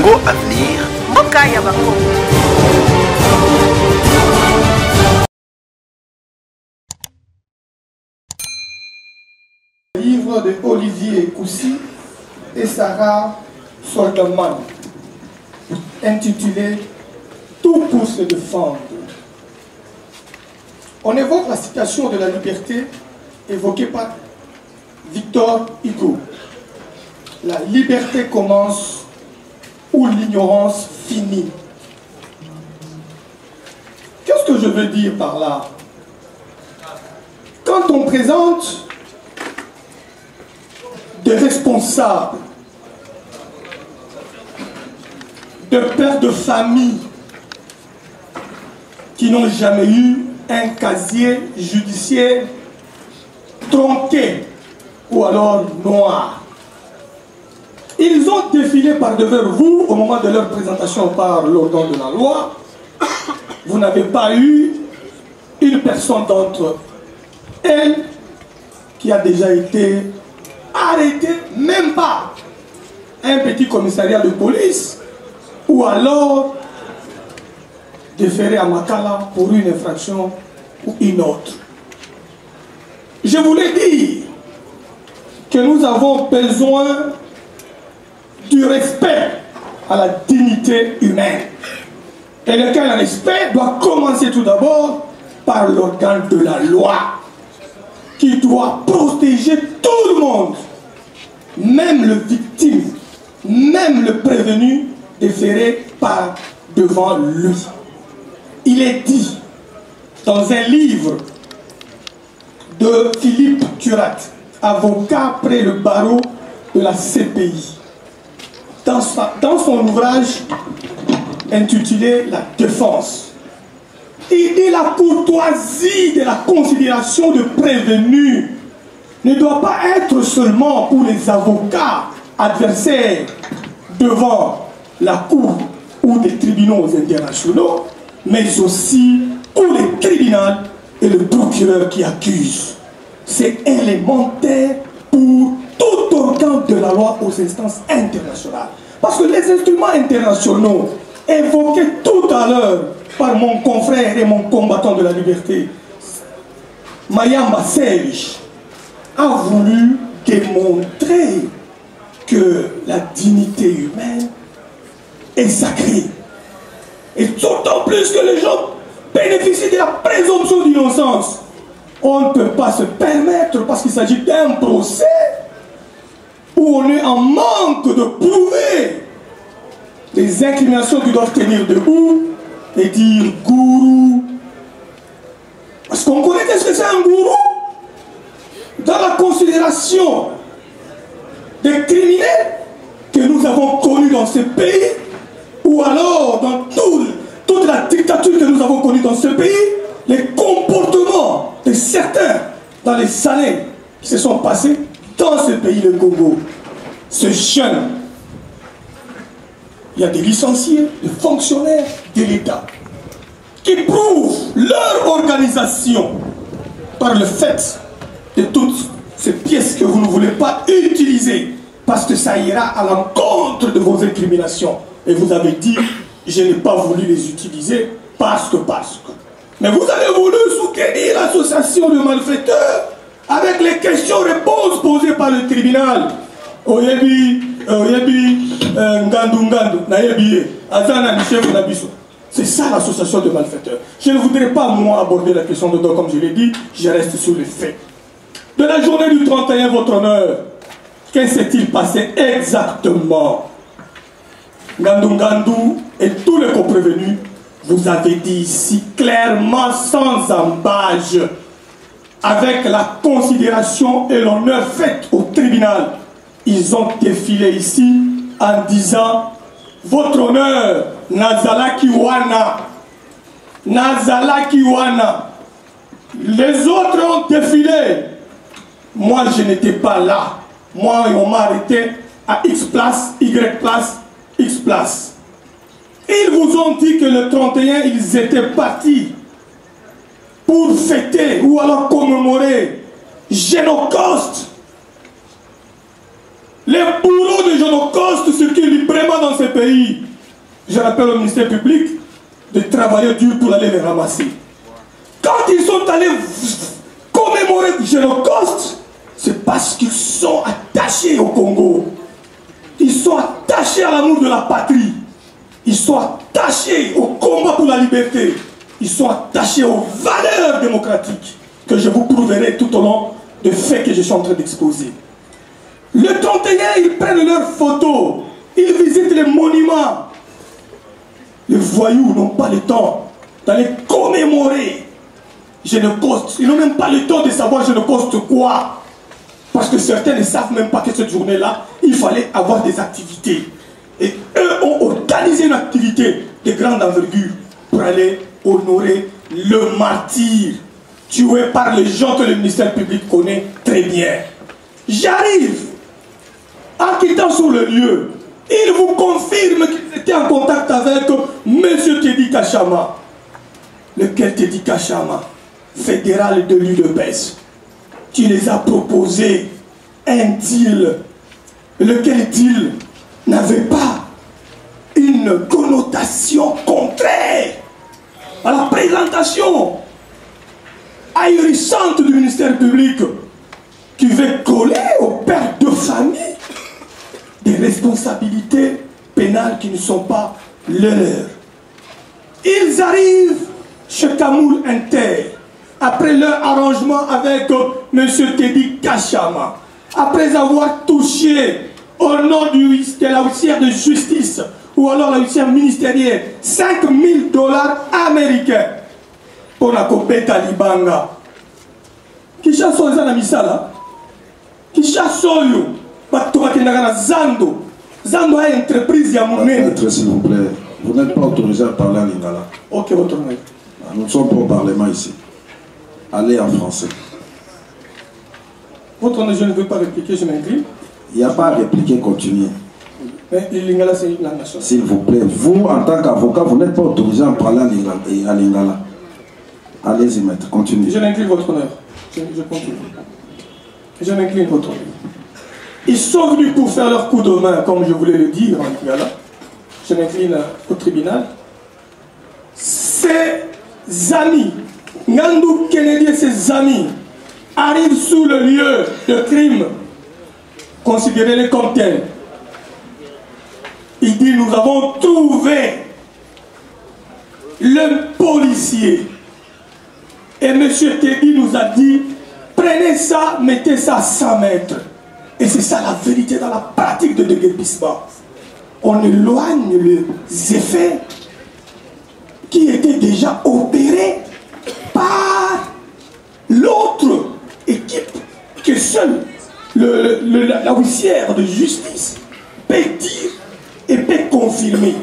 Congo Avenir. Livre de Olivier Koussi et Sarah Soldaman, intitulé Tout pour se défendre. On évoque la citation de la liberté évoquée par Victor Hugo. La liberté commence où l'ignorance finit. Qu'est-ce que je veux dire par là? Quand on présente des responsables, de pères de famille qui n'ont jamais eu un casier judiciaire tronqué ou alors noir. Ils ont défilé par devers vous au moment de leur présentation par l'ordre de la loi. Vous n'avez pas eu une personne d'entre elles qui a déjà été arrêté, même pas un petit commissariat de police, ou alors déféré à Makala pour une infraction ou une autre. Je voulais dire que nous avons besoin du respect à la dignité humaine. Et lequel respect doit commencer tout d'abord par l'organe de la loi, qui doit protéger tout le monde, même le victime, même le prévenu déféré par devant lui. Il est dit dans un livre de Philippe Turat, avocat près le barreau de la CPI, dans son ouvrage intitulé La Défense, il dit la courtoisie de la considération de prévenu ne doit pas être seulement pour les avocats adversaires devant la cour ou des tribunaux internationaux, mais aussi pour les tribunaux et le procureur qui accuse. C'est élémentaire pour tout organe de la loi aux instances internationales. Parce que les instruments internationaux évoqués tout à l'heure par mon confrère et mon combattant de la liberté, Mayamba Serge, a voulu démontrer que la dignité humaine est sacrée. Et d'autant plus que les gens bénéficient de la présomption d'innocence. On ne peut pas se permettre, parce qu'il s'agit d'un procès où on est en manque de prouver les incriminations qui doivent tenir debout et dire gourou. Parce qu'on connaît qu'est-ce que c'est un gourou. Dans la considération des criminels que nous avons connus dans ce pays, ou alors dans toute la dictature que nous avons connue dans ce pays, les comportements de certains dans les années qui se sont passés dans ce pays, le Congo. Ce jeune, il y a des licenciés, des fonctionnaires de l'État qui prouvent leur organisation par le fait de toutes ces pièces que vous ne voulez pas utiliser parce que ça ira à l'encontre de vos incriminations. Et vous avez dit, je n'ai pas voulu les utiliser parce que. Mais vous avez voulu soutenir l'association de malfaiteurs avec les questions-réponses posées par le tribunal. C'est ça l'association de malfaiteurs. Je ne voudrais pas, moi, aborder la question de dos comme je l'ai dit, je reste sur les faits. De la journée du 31, votre honneur, qu'est-ce qui s'est-il passé exactement? Ngandou et tous les co-prévenus, vous avez dit ici clairement, sans embâche, avec la considération et l'honneur fait au tribunal, ils ont défilé ici en disant votre honneur, Nazala Kiwana. Nazala Kiwana. Les autres ont défilé. Moi, je n'étais pas là. Moi, on m'a arrêté à X place, Y place, X place. Ils vous ont dit que le 31, ils étaient partis pour fêter ou alors commémorer Génocoste. Les bourreaux de Génocoste, ce qui librement dans ce pays, je rappelle au ministère public de travailler dur pour aller les ramasser. Quand ils sont allés commémorer le Holocauste, c'est parce qu'ils sont attachés au Congo. Ils sont attachés à l'amour de la patrie. Ils sont attachés au combat pour la liberté. Ils sont attachés aux valeurs démocratiques que je vous prouverai tout au long des faits que je suis en train d'exposer. Le 31, ils prennent leurs photos. Ils visitent les monuments. Les voyous n'ont pas le temps d'aller commémorer Genocauste. Ils n'ont même pas le temps de savoir Genocauste quoi. Parce que certains ne savent même pas que cette journée-là, il fallait avoir des activités. Et eux ont organisé une activité de grande envergure pour aller honorer le martyr tué par les gens que le ministère public connaît très bien. J'arrive, en quittant sur le lieu, il vous confirme qu'il était en contact avec M. Teddy Kachama. Lequel Teddy Kachama, fédéral de l'UDPS, qui les a proposé un deal, lequel deal n'avait pas une connotation contraire à la présentation ahurissante du ministère public qui veut coller aux pères de famille des responsabilités pénales qui ne sont pas leurs. Ils arrivent chez Kamoul Inter après leur arrangement avec M. Teddy Kachama, après avoir touché au nom de la huissière de justice ou alors la huissière ministérielle 5 000 $ américains pour la copeta Libanga. Qui chasse les misala? Qui chasse yo? Zando. Zando a une entreprise à mon nom. S'il vous plaît, vous n'êtes pas autorisé à parler en lingala. Ok, votre honneur. Nous ne sommes pas au Parlement ici. Allez en français. Votre honneur, je ne veux pas répliquer, je m'incline. Il n'y a pas à répliquer, continuez. Mais le lingala, c'est une langue nationale. S'il vous plaît, vous, en tant qu'avocat, vous n'êtes pas autorisé à parler en lingala. Allez-y, maître, continuez. Je m'incline, votre honneur. Je continue. Je m'incline, votre honneur. Ils sont venus pour faire leur coup de main, comme je voulais le dire en lingala. Je m'incline au tribunal. Ces amis, Ngandou Kennedy et ses amis, arrivent sous le lieu de crime. Considérez-les comme tels. Il dit, nous avons trouvé le policier. Et M. Teddy nous a dit, prenez ça, mettez ça à 100 mètres. Et c'est ça la vérité dans la pratique de déguerpissement. On éloigne les effets qui étaient déjà opérés par l'autre équipe que seule la huissière de justice peut dire et peut confirmer.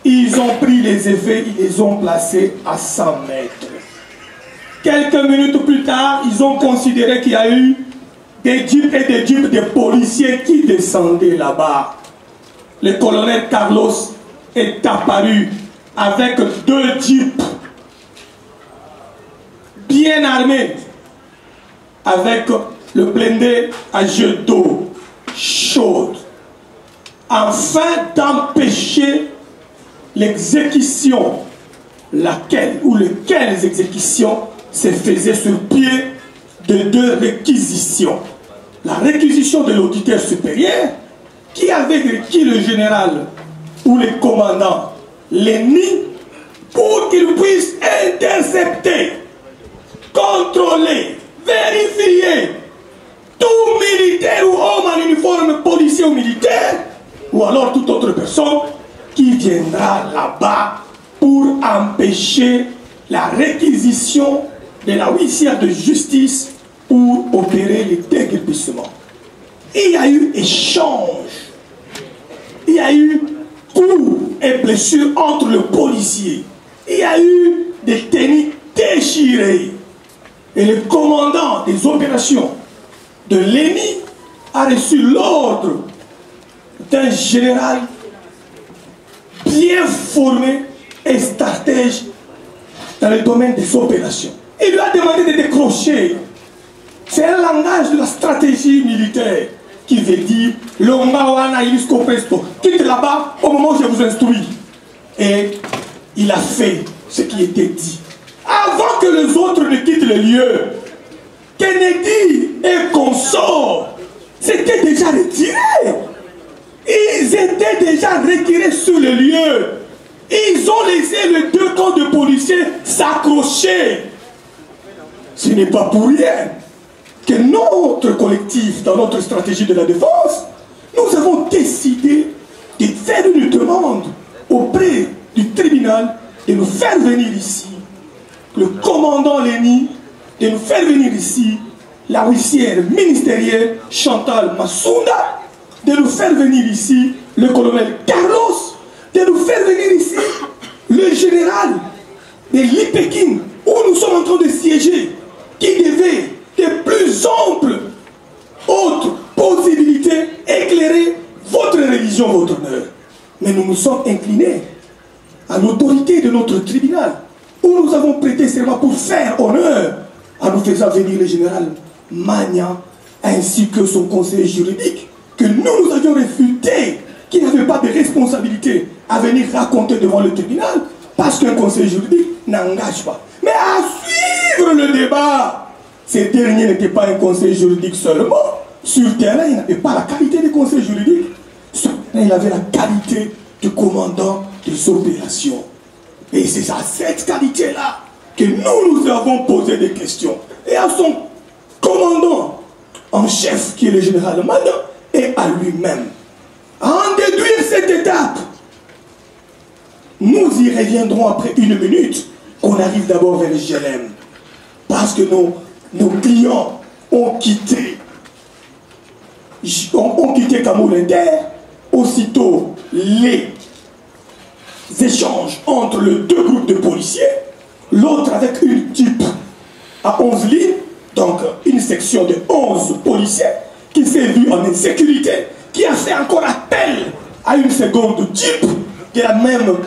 Ils ont pris les effets, ils les ont placés à 100 mètres. Quelques minutes plus tard, ils ont considéré qu'il y a eu des jeeps et des jeeps de policiers qui descendaient là-bas. Le colonel Carlos est apparu avec 2 jeeps bien armés, avec le blindé à jet d'eau chaude, afin d'empêcher l'exécution, laquelle ou lesquelles exécutions se faisaient sur pied de 2 réquisitions. La réquisition de l'auditeur supérieur qui avait requis le général ou le commandant l'ennemi pour qu'il puisse intercepter, contrôler, vérifier tout militaire ou homme en uniforme policier ou militaire ou alors toute autre personne qui viendra là-bas pour empêcher la réquisition de la huissière de justice pour opérer les déguerpissements. Il y a eu échange, il y a eu coups et blessures entre le policier, il y a eu des tenues déchirées. Et le commandant des opérations de l'ENI a reçu l'ordre d'un général bien formé et stratège dans le domaine des opérations. Il lui a demandé de décrocher. C'est un langage de la stratégie militaire qui veut dire l'onga wana jusqu'au presto. Quitte là-bas, au moment où je vous instruis. Et il a fait ce qui était dit. Avant que les autres ne quittent le lieu, Kennedy et consorts s'étaient déjà retirés. Ils étaient déjà retirés sur le lieu. Ils ont laissé les deux camps de policiers s'accrocher. Ce n'est pas pour rien que notre collectif, dans notre stratégie de la défense, nous avons décidé de faire une demande auprès du tribunal de nous faire venir ici le commandant Léni, de nous faire venir ici la huissière ministérielle Chantal Massounda, de nous faire venir ici le colonel Carlos, de nous faire venir ici le général de l'Ipekin, où nous sommes en train de siéger, qui devait de plus amples autres possibilités éclairer votre religion, votre honneur. Mais nous nous sommes inclinés à l'autorité de notre tribunal, où nous avons prêté serment pour faire honneur en nous faisant venir le général Magnan ainsi que son conseiller juridique, que nous avions réfuté, qui n'avait pas de responsabilité à venir raconter devant le tribunal, parce qu'un conseiller juridique n'engage pas. Mais à suivre le débat, ce dernier n'était pas un conseiller juridique seulement. Sur le terrain, il n'avait pas la qualité de conseiller juridique. Sur le terrain, il avait la qualité de commandant des opérations. Et c'est à cette qualité-là que nous avons posé des questions. Et à son commandant en chef, qui est le général Magnan, et à lui-même. À en déduire cette étape, nous y reviendrons après une minute, qu'on arrive d'abord vers JLM. Parce que nos clients ont quitté Cameroun Inter, aussitôt les échanges entre les deux groupes de policiers, l'autre avec une type à 11 lignes, donc une section de 11 policiers qui s'est vue en insécurité, qui a fait encore appel à une seconde type de la même,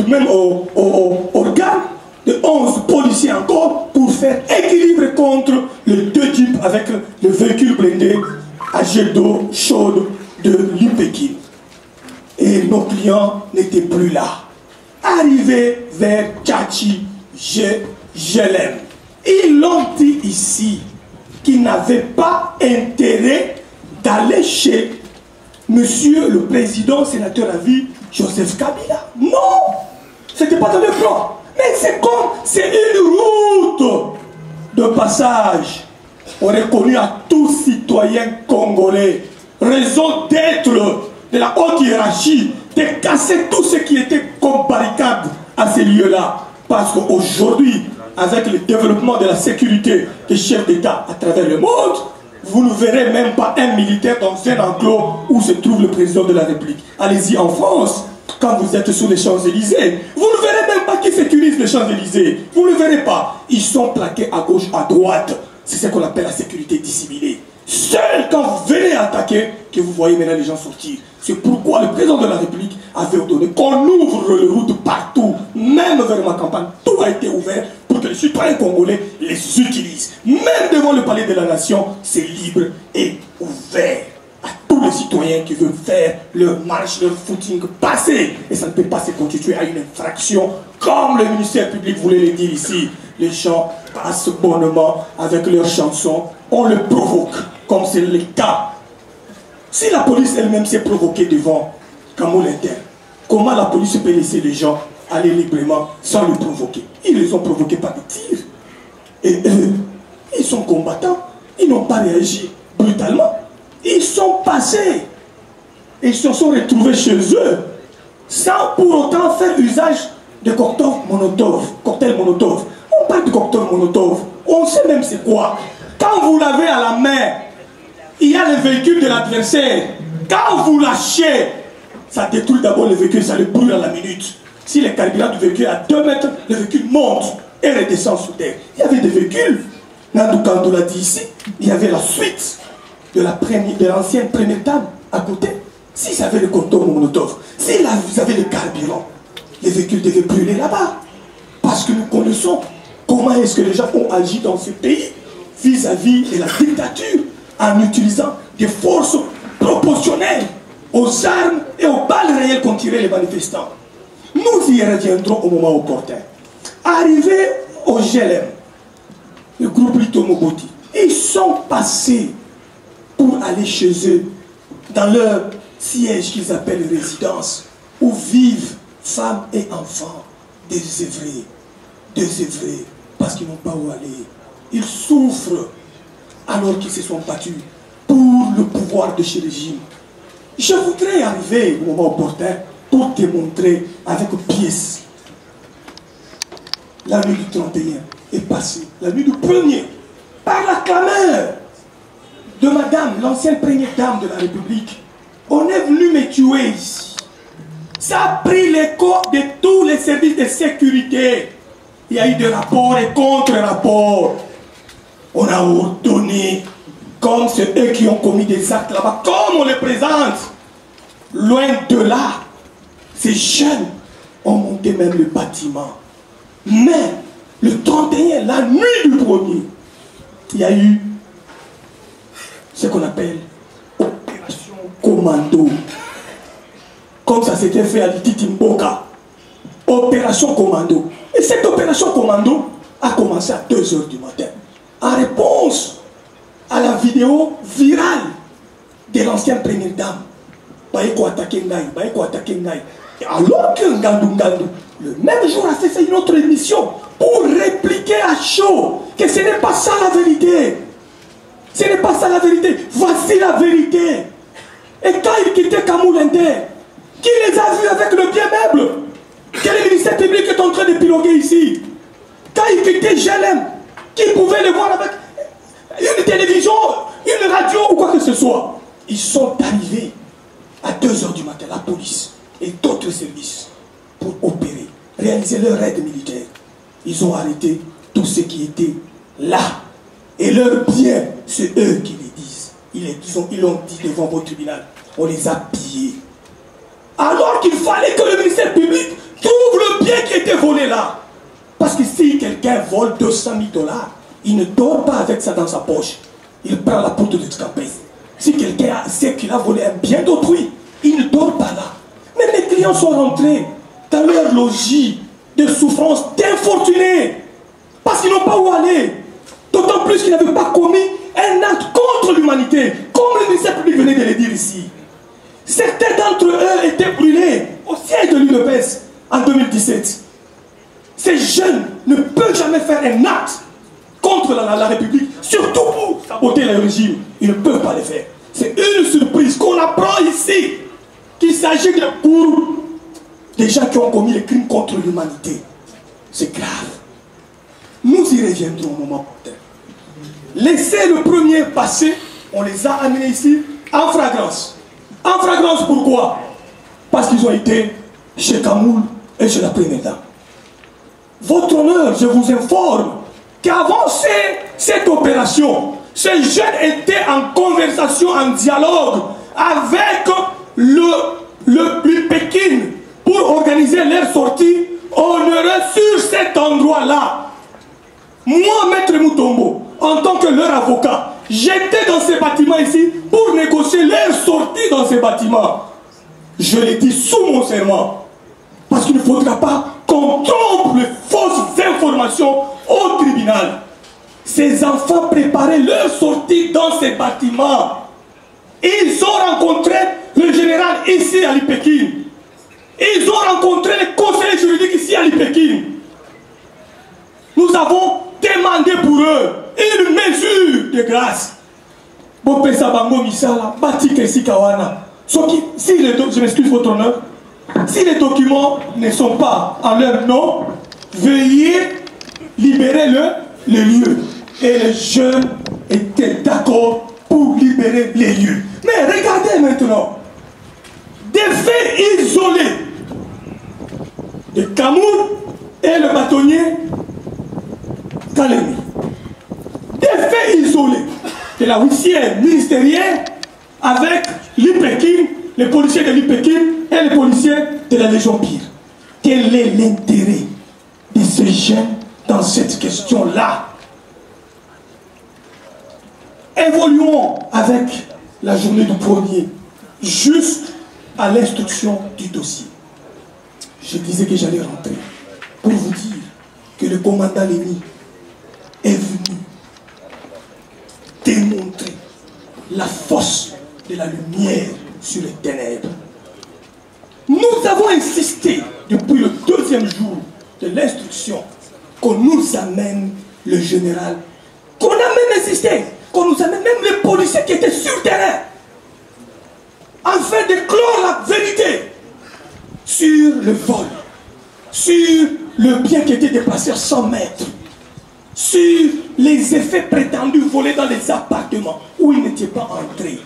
même organe de 11 policiers encore pour faire équilibre contre les deux types avec le véhicule blindé à jet d'eau chaude de l'Ipekin. Et nos clients n'étaient plus là. Arrivés vers Tchachi, JLM, ils l'ont dit ici qu'ils n'avaient pas intérêt d'aller chez monsieur le président sénateur à vie Joseph Kabila. Non, c'était pas dans le plan. Mais c'est comme, c'est une route de passage. On est connu à tout citoyen congolais. Raison d'être de la haute hiérarchie, de casser tout ce qui était comme barricade à ces lieux-là. Parce qu'aujourd'hui, avec le développement de la sécurité des chefs d'État à travers le monde, vous ne verrez même pas un militaire dans un enclos où se trouve le président de la République. Allez-y en France, quand vous êtes sur les Champs-Élysées, vous ne verrez même pas qui sécurise les Champs-Élysées. Vous ne le verrez pas. Ils sont plaqués à gauche, à droite. C'est ce qu'on appelle la sécurité dissimulée. Seul quand vous venez attaquer, que vous voyez maintenant les gens sortir. C'est pourquoi le président de la République avait ordonné qu'on ouvre les routes partout, même vers ma campagne. Tout a été ouvert pour que les citoyens congolais les utilisent. Même devant le palais de la nation, c'est libre et ouvert à tous les citoyens qui veulent faire leur marche, leur footing passer. Et ça ne peut pas se constituer à une infraction, comme le ministère public voulait le dire ici. Les gens passent bonnement avec leurs chansons, on le provoque, comme c'est le cas. Si la police elle-même s'est provoquée devant Cameroun Inter, comment la police peut laisser les gens aller librement sans le provoquer? Ils les ont provoqués par des tirs. Et eux, ils sont combattants. Ils n'ont pas réagi brutalement. Ils sont passés. Ils se sont retrouvés chez eux sans pour autant faire usage de cocktail Molotov. On parle de cocktail Molotov. On sait même c'est quoi. Quand vous l'avez à la main, il y a le véhicule de l'adversaire. Quand vous lâchez, ça détruit d'abord le véhicule, ça le brûle à la minute. Si le carburant du véhicule est à 2 mètres, le véhicule monte et redescend sous terre. Il y avait des véhicules. Nandou Kando l'a dit ici. Il y avait la suite de l'ancienne première table à côté. S'ils avaient le cocktail Molotov, s'ils avaient le carburant, les véhicules devaient brûler là-bas. Parce que nous connaissons comment est-ce que les gens ont agi dans ce pays vis-à-vis de la dictature en utilisant des forces proportionnelles aux armes et aux balles réelles qu'ont tiré les manifestants. Nous y reviendrons au moment opportun. Arrivés au GLM, le groupe Lito Mobutu, ils sont passés pour aller chez eux, dans leur siège qu'ils appellent résidence, où vivent femmes et enfants désœuvrés, parce qu'ils n'ont pas où aller. Ils souffrent alors qu'ils se sont battus pour le pouvoir de ce régime. Je voudrais arriver au moment opportun pour démontrer avec pièces. La nuit du 31 est passée, la nuit du 1er, par la clameur de madame, l'ancienne première dame de la République. On est venu me tuer ici. Ça a pris l'écho de tous les services de sécurité. Il y a eu des rapports et contre-rapports. On a ordonné, comme c'est eux qui ont commis des actes là-bas, comme on les présente. Loin de là, ces jeunes ont monté même le bâtiment. Mais le 31, la nuit du 1er, il y a eu ce qu'on appelle opération commando. Comme ça s'était fait à Lititimboka. Opération commando. Et cette opération commando a commencé à 2 h du matin. En réponse à la vidéo virale de l'ancienne première dame. Baïko attaqué Ngaï, Baïko attaqué Ngaï. Alors que Ngandou, le même jour, a fait une autre émission pour répliquer à chaud que ce n'est pas ça la vérité. Ce n'est pas ça la vérité. Voici la vérité. Et quand il quittait Kamoulende, qui les a vus avec le bien meuble? Quel ministère public est en train de piloguer ici? Quand il quittait GLM, qui pouvait les voir avec une télévision, une radio ou quoi que ce soit? Ils sont arrivés à 2 h du matin, la police et d'autres services, pour opérer, réaliser leur aide militaire. Ils ont arrêté tous ceux qui étaient là. Et leurs biens, c'est eux qui les disent. Ils l'ont dit devant votre tribunal. On les a pillés. Alors qu'il fallait que le ministère public trouve le bien qui était volé là. Parce que si quelqu'un vole 200 000 $, il ne dort pas avec ça dans sa poche. Il prend la poudre de Tkapes. Si quelqu'un sait qu'il a volé un bien d'autrui, il ne dort pas là. Mais les clients sont rentrés dans leur logis de souffrance, d'infortunés. Parce qu'ils n'ont pas où aller. D'autant plus qu'ils n'avaient pas commis un acte contre l'humanité, comme le ministère public venait de le dire ici. Certains d'entre eux étaient brûlés au siège de l'UDPS en 2017. Ces jeunes ne peuvent jamais faire un acte contre la République, surtout pour saboter le régime. Ils ne peuvent pas le faire. C'est une surprise qu'on apprend ici, qu'il s'agit de pour des gens qui ont commis les crimes contre l'humanité. C'est grave. Nous y reviendrons au moment opportun. Laissez le premier passer, on les a amenés ici en flagrance. En flagrance pourquoi? Parce qu'ils ont été chez Kamoul et chez la première dame. Votre honneur, je vous informe qu'avant cette opération, ces jeunes étaient en conversation, en dialogue avec le Pékin pour organiser leur sortie honoreuse sur cet endroit-là. Moi, Maître Mutombo, en tant que leur avocat, j'étais dans ces bâtiments ici pour négocier leur sortie dans ces bâtiments. Je l'ai dit sous mon serment. Parce qu'il ne faudra pas qu'on trompe les fausses informations au tribunal. Ces enfants préparaient leur sortie dans ces bâtiments. Ils ont rencontré le général ici à l'Ipékin. Ils ont rencontré les conseillers juridiques ici à l'Ipékin. Nous avons demandé pour eux une mesure de grâce. Je m'excuse votre honneur. Si les documents ne sont pas en leur nom, veuillez libérer les lieux. Et les jeunes étaient d'accord pour libérer les lieux. Mais regardez maintenant, des faits isolés de Kamoul et le bâtonnier Kalemi. Des faits isolés de la huissière ministérielle avec l'Ipékin, les policiers de l'Ipékin et les policiers de la Légion Pire. Quel est l'intérêt de ces jeunes dans cette question-là? Évoluons avec la journée du 1er, juste à l'instruction du dossier. Je disais que j'allais rentrer pour vous dire que le commandant Léni est venu démontrer la force de la lumière sur les ténèbres. Nous avons insisté depuis le deuxième jour de l'instruction qu'on nous amène le général, qu'on a même insisté, qu'on nous amène même les policiers qui étaient sur le terrain, afin de clore la vérité sur le vol, sur le bien qui était déplacé à 100 mètres, sur les effets prétendus volés dans les appartements où ils n'étaient pas entrés.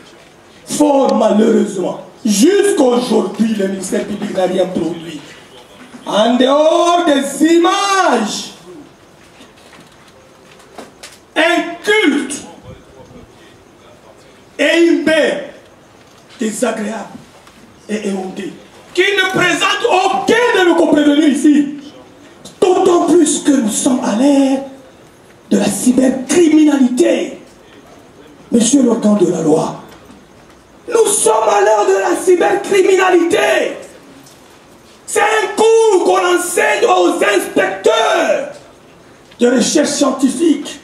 Fort malheureusement, jusqu'à aujourd'hui, le ministère public n'a rien produit. En dehors des images, incultes et imbées, désagréables et éhontées, qui ne présentent aucun de nos comprévenus ici. D'autant plus que nous sommes à l'ère de la cybercriminalité. Monsieur l'organe de la loi, nous sommes à l'heure de la cybercriminalité. C'est un cours qu'on enseigne aux inspecteurs de recherche scientifique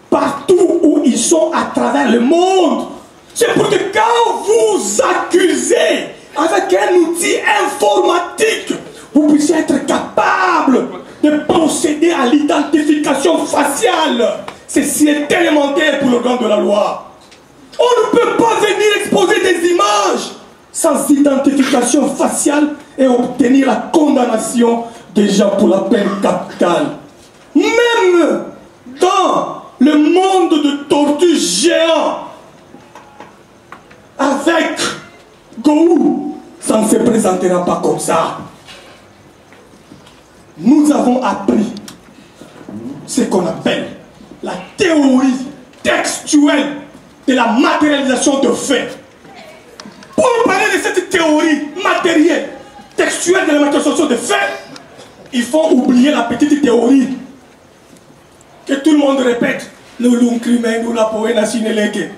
partout où ils sont à travers le monde. C'est pour que quand vous accusez avec un outil informatique, vous puissiez être capable de procéder à l'identification faciale. Ceci est élémentaire pour l'organe de la loi. On ne peut pas venir exposer des images sans identification faciale et obtenir la condamnation déjà pour la peine capitale. Même dans le monde de tortues géants, avec Gou, ça ne se présentera pas comme ça. Nous avons appris ce qu'on appelle la théorie textuelle de la matérialisation de faits. Pour nous parler de cette théorie matérielle, textuelle de la matérialisation de faits, il faut oublier la petite théorie que tout le monde répète. Le long crimen ou la poéna sineleke.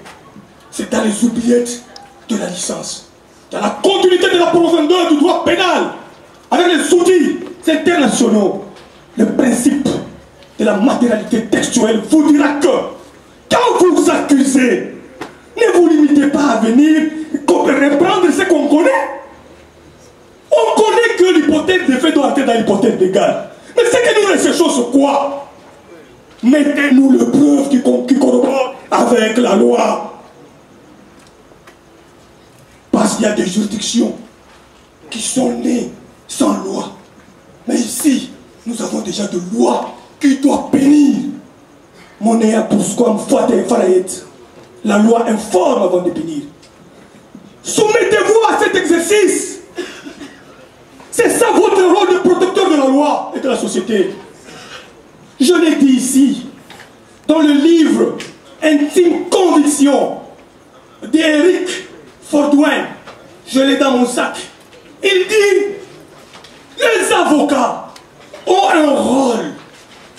C'est dans les oubliettes de la licence. Dans la continuité de la profondeur du droit pénal, avec les outils internationaux, le principe de la matérialité textuelle vous dira que quand vous accusez, ne vous limitez pas à venir reprendre ce qu'on connaît. On connaît que l'hypothèse des faits doit entrer dans l'hypothèse légale. Mais ce que nous recherchons, c'est quoi? Mettez-nous le preuve qui corrobore avec la loi. Parce qu'il y a des juridictions qui sont nées sans loi. Mais ici, nous avons déjà de lois qui doivent bénir. Monnaie pour squam, foite et farayet. La loi informe avant de bénir. Soumettez-vous à cet exercice. C'est ça votre rôle de protecteur de la loi et de la société. Je l'ai dit ici, dans le livre Intime Conviction d'Eric Fordwin, je l'ai dans mon sac. Il dit, les avocats ont un rôle.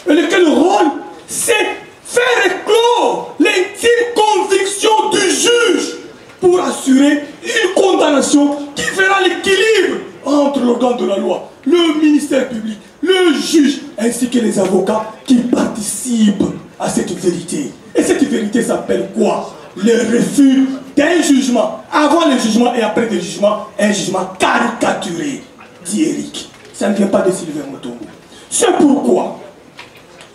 Et lequel rôle? C'est faire éclore l'intime conviction du juge pour assurer une condamnation qui fera l'équilibre entre l'organe de la loi, le ministère public, le juge, ainsi que les avocats qui participent à cette vérité. Et cette vérité s'appelle quoi? Le refus d'un jugement, avant le jugement et après le jugement, un jugement caricaturé, dit Eric. Ça ne vient pas de Sylvain Motombo. C'est pourquoi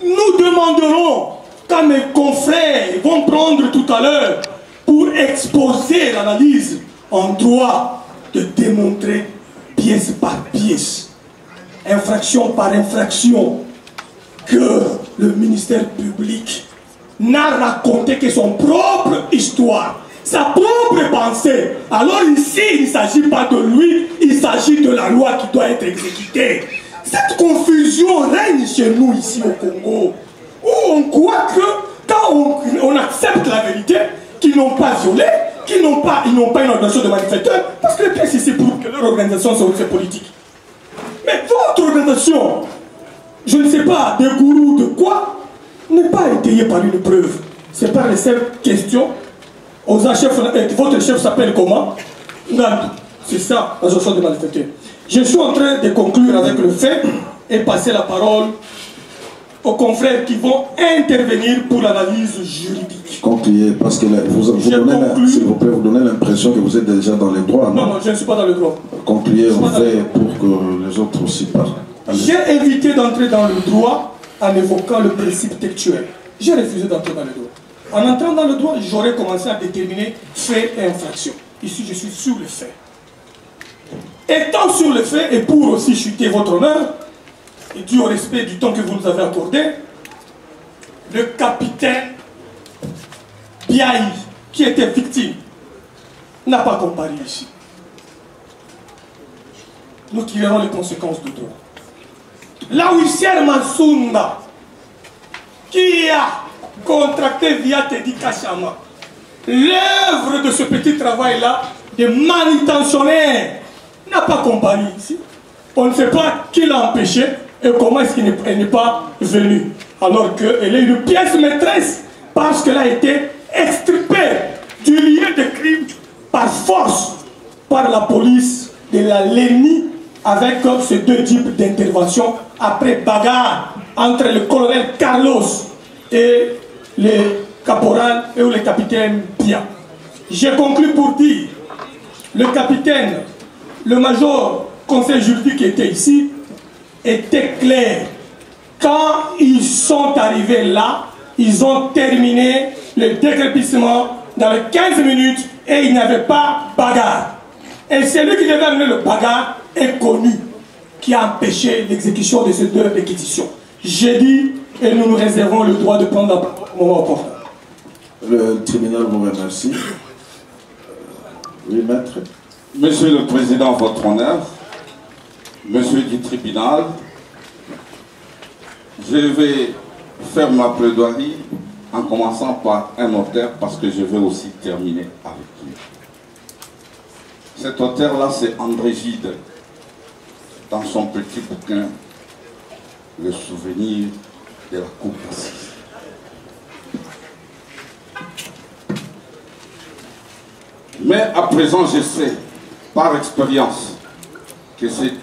nous demanderons, quand mes confrères vont prendre tout à l'heure pour exposer l'analyse en droit, de démontrer pièce par pièce, infraction par infraction, que le ministère public n'a raconté que son propre histoire, sa propre pensée. Alors ici, il ne s'agit pas de lui, il s'agit de la loi qui doit être exécutée. Cette confusion règne chez nous ici au Congo, où on croit que quand on accepte la vérité, qu'ils n'ont pas violé, qu'ils n'ont pas une organisation de malfaiteurs, parce que les pièces ici prouvent que leur organisation c'est politique. Mais votre organisation, je ne sais pas, des gourous de quoi, n'est pas étayée par une preuve. C'est par les seules questions. Votre chef s'appelle comment? C'est ça, l'association des malfaiteurs. Je suis en train de conclure avec le fait et passer la parole aux confrères qui vont intervenir pour l'analyse juridique. Concluez, parce que s'il vous plaît, vous donnez l'impression que vous êtes déjà dans les droits. Non, non, je ne suis pas dans le droit. Concluez, on fait pour que les autres aussi parlent. J'ai évité d'entrer dans le droit en évoquant le principe textuel. J'ai refusé d'entrer dans le droit. En entrant dans le droit, j'aurais commencé à déterminer fait et infraction. Ici, je suis sur le fait. Étant sur le fait, et pour aussi chuter votre honneur, et dû au respect du temps que vous nous avez accordé, le capitaine Biaï, qui était victime, n'a pas comparé ici. Nous tirerons les conséquences du droit. La huissière Massounda, qui a contracté via Teddy Kachama, l'œuvre de ce petit travail-là, de manutentionnaire, n'a pas comparé ici. On ne sait pas qui l'a empêché et comment est-ce qu'elle n'est pas venue. Alors qu'elle est une pièce maîtresse parce qu'elle a été extirpée du lieu de crime par force par la police de la LENI avec ces deux types d'intervention après bagarre entre le colonel Carlos et le caporal et le capitaine Pia. J'ai conclu pour dire le capitaine, le major conseil juridique qui était ici était clair. Quand ils sont arrivés là, ils ont terminé le décrépissement dans les 15 minutes et il n'y avait pas bagarre. Et celui qui devait amener le bagarre est connu, qui a empêché l'exécution de ces deux réquisitions. J'ai dit, et nous nous réservons le droit de prendre la parole au moment opportun. Le tribunal vous remercie. Oui, maître. Monsieur le Président, votre honneur, monsieur du tribunal, je vais faire ma plaidoirie en commençant par un notaire parce que je vais aussi terminer avec lui. Cet auteur-là, c'est André Gide, dans son petit bouquin, Le souvenir de la cour d'assises. Mais à présent, je sais, par expérience, que c'est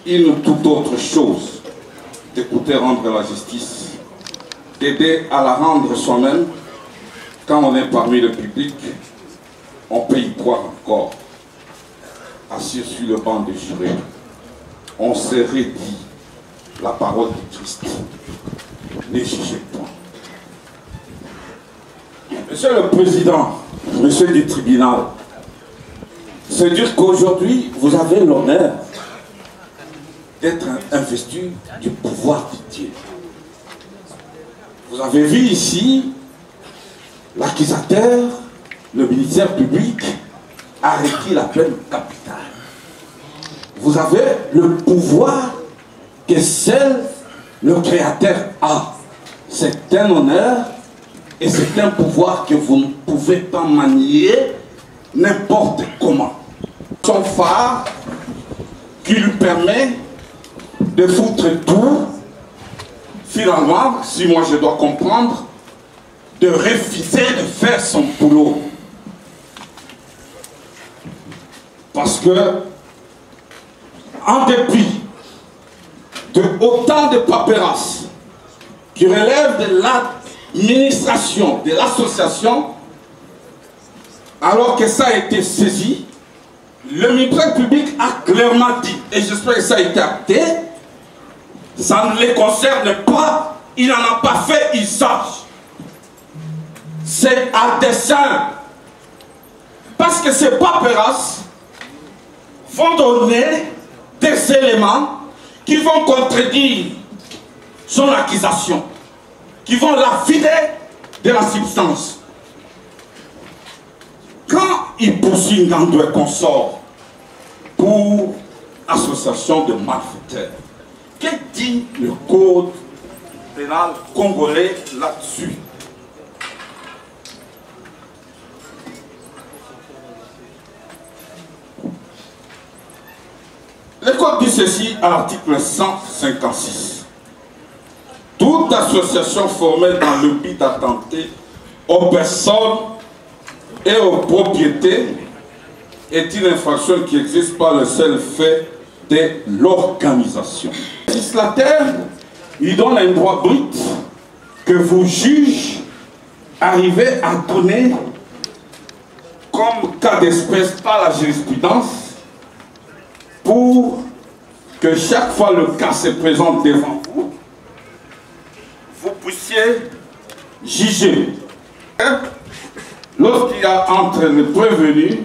une toute autre chose d'écouter rendre la justice, d'aider à la rendre soi-même. Quand on est parmi le public, on peut y croire encore. Assis sur le banc de jurés, on se redit la parole du Christ. Ne jugez point. Monsieur le Président, monsieur du tribunal, c'est dire qu'aujourd'hui, vous avez l'honneur d'être investi du pouvoir de Dieu. Vous avez vu ici l'accusateur, le ministère public, a requis la peine capitale. Vous avez le pouvoir que seul le Créateur a. C'est un honneur et c'est un pouvoir que vous ne pouvez pas manier n'importe comment. Son phare qui lui permet de foutre tout, finalement, si moi je dois comprendre, de refuser de faire son boulot. Parce que, en dépit de autant de paperasses qui relèvent de l'administration, de l'association, alors que ça a été saisi, le ministère public a clairement dit, et j'espère que ça a été acté, ça ne les concerne pas, il n'en a pas fait usage. C'est à dessein. Parce que ces paperasses vont donner des éléments qui vont contredire son accusation, qui vont la vider de la substance. Quand il poursuit Ngandou et consort pour association de malfaiteurs, que dit le code pénal congolais là-dessus? Le code dit ceci à l'article 156. Toute association formée dans le but d'attenter aux personnes et aux propriétés est une infraction qui existe par le seul fait de l'organisation. Le législateur lui donne un droit brut que vous, juges, arrivez à donner comme cas d'espèce par la jurisprudence pour que chaque fois le cas se présente devant vous, vous puissiez juger. Lorsqu'il y a entre le prévenu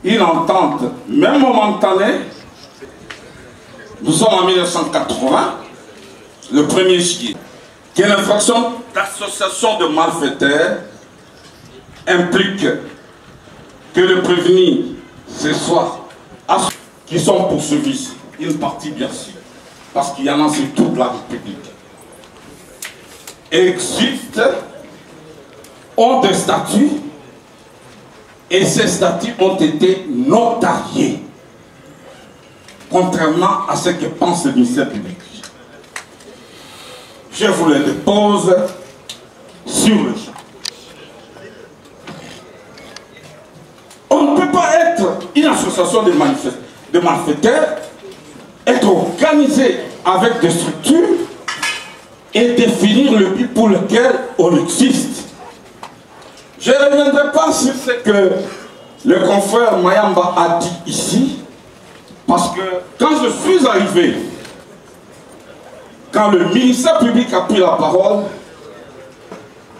une entente, même momentanée, nous sommes en 1980, le 1er juillet, que l'infraction d'association de malfaiteurs implique que le prévenu, ce soit qui sont poursuivis, une partie bien sûr, parce qu'il y en a sur toute la République, existent, ont des statuts, et ces statuts ont été notariés, contrairement à ce que pense le ministère public. Je vous les dépose sur le champ. On ne peut pas être une association de malfaiteurs, être organisé avec des structures et définir le but pour lequel on existe. Je ne reviendrai pas sur ce que le confrère Mayamba a dit ici, parce que quand je suis arrivé, quand le ministère public a pris la parole,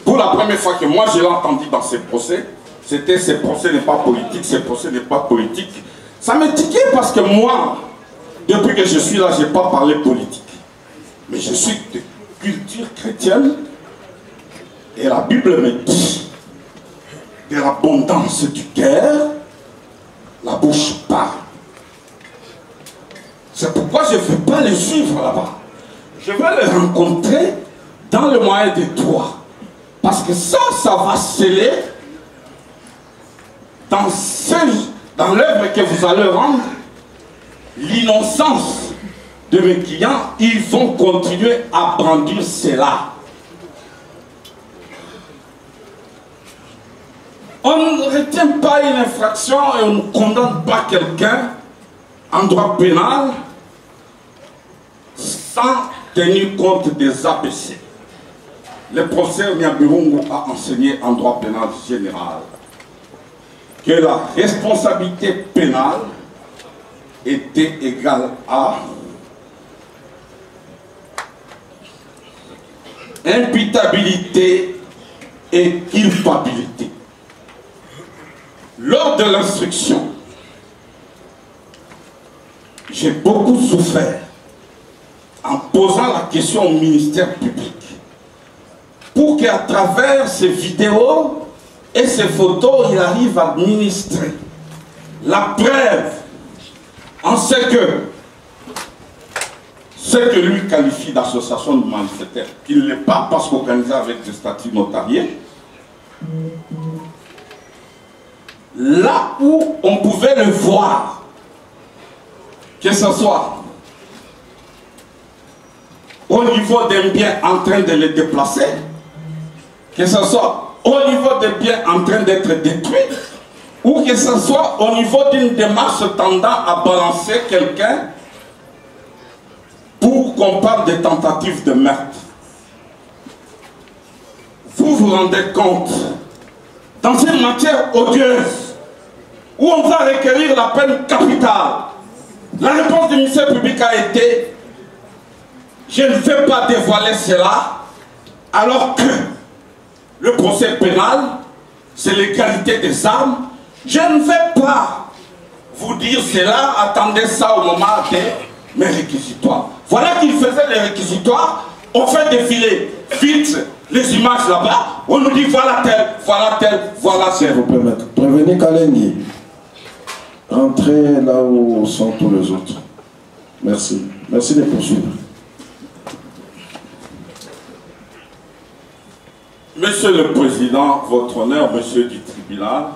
pour la première fois que moi je l'ai entendu dans ces procès, c'était ces procès n'est pas politique, ces procès n'est pas politique. Ça me tiquait parce que moi, depuis que je suis là, je n'ai pas parlé politique. Mais je suis de culture chrétienne et la Bible me dit de l'abondance du cœur, la bouche parle. C'est pourquoi je ne veux pas les suivre là-bas. Je vais les rencontrer dans le moyen de toi. Parce que ça va sceller dans l'œuvre que vous allez rendre, l'innocence de mes clients. Ils vont continuer à brandir cela. On ne retient pas une infraction et on ne condamne pas quelqu'un en droit pénal sans tenir compte des ABC. Le professeur Nyabirungu a enseigné en droit pénal général que la responsabilité pénale était égale à imputabilité et culpabilité. Lors de l'instruction, j'ai beaucoup souffert en posant la question au ministère public pour qu'à travers ces vidéos et ces photos, il arrive à administrer la preuve en ce que lui qualifie d'association de malfaiteurs, qu'il n'est pas parce qu'organisé avec des statuts notariés, là où on pouvait le voir, que ce soit au niveau d'un bien en train de le déplacer, que ce soit au niveau des biens en train d'être détruits, ou que ce soit au niveau d'une démarche tendant à balancer quelqu'un pour qu'on parle de tentatives de meurtre. Vous vous rendez compte, dans une matière odieuse, où on va requérir la peine capitale, la réponse du ministère public a été: je ne vais pas dévoiler cela, alors que le procès pénal, c'est l'égalité des armes. Je ne vais pas vous dire cela, attendez ça au moment de mes réquisitoires. Voilà qu'ils faisaient les réquisitoires, on fait défiler vite les images là-bas, on nous dit voilà tel, voilà tel, voilà tel. Vous permettre. Prévenez Kalengi. Entrez là où sont tous les autres. Merci. Merci de poursuivre. Monsieur le Président, votre honneur, monsieur du tribunal,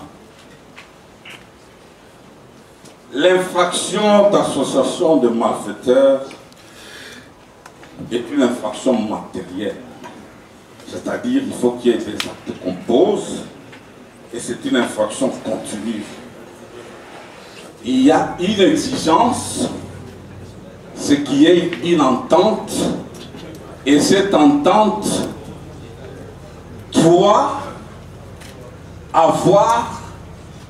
l'infraction d'association de malfaiteurs est une infraction matérielle. C'est-à-dire qu'il faut qu'il y ait des actes qu'on pose et c'est une infraction continue. il y a une exigence, ce qui est une entente, et cette entente doit avoir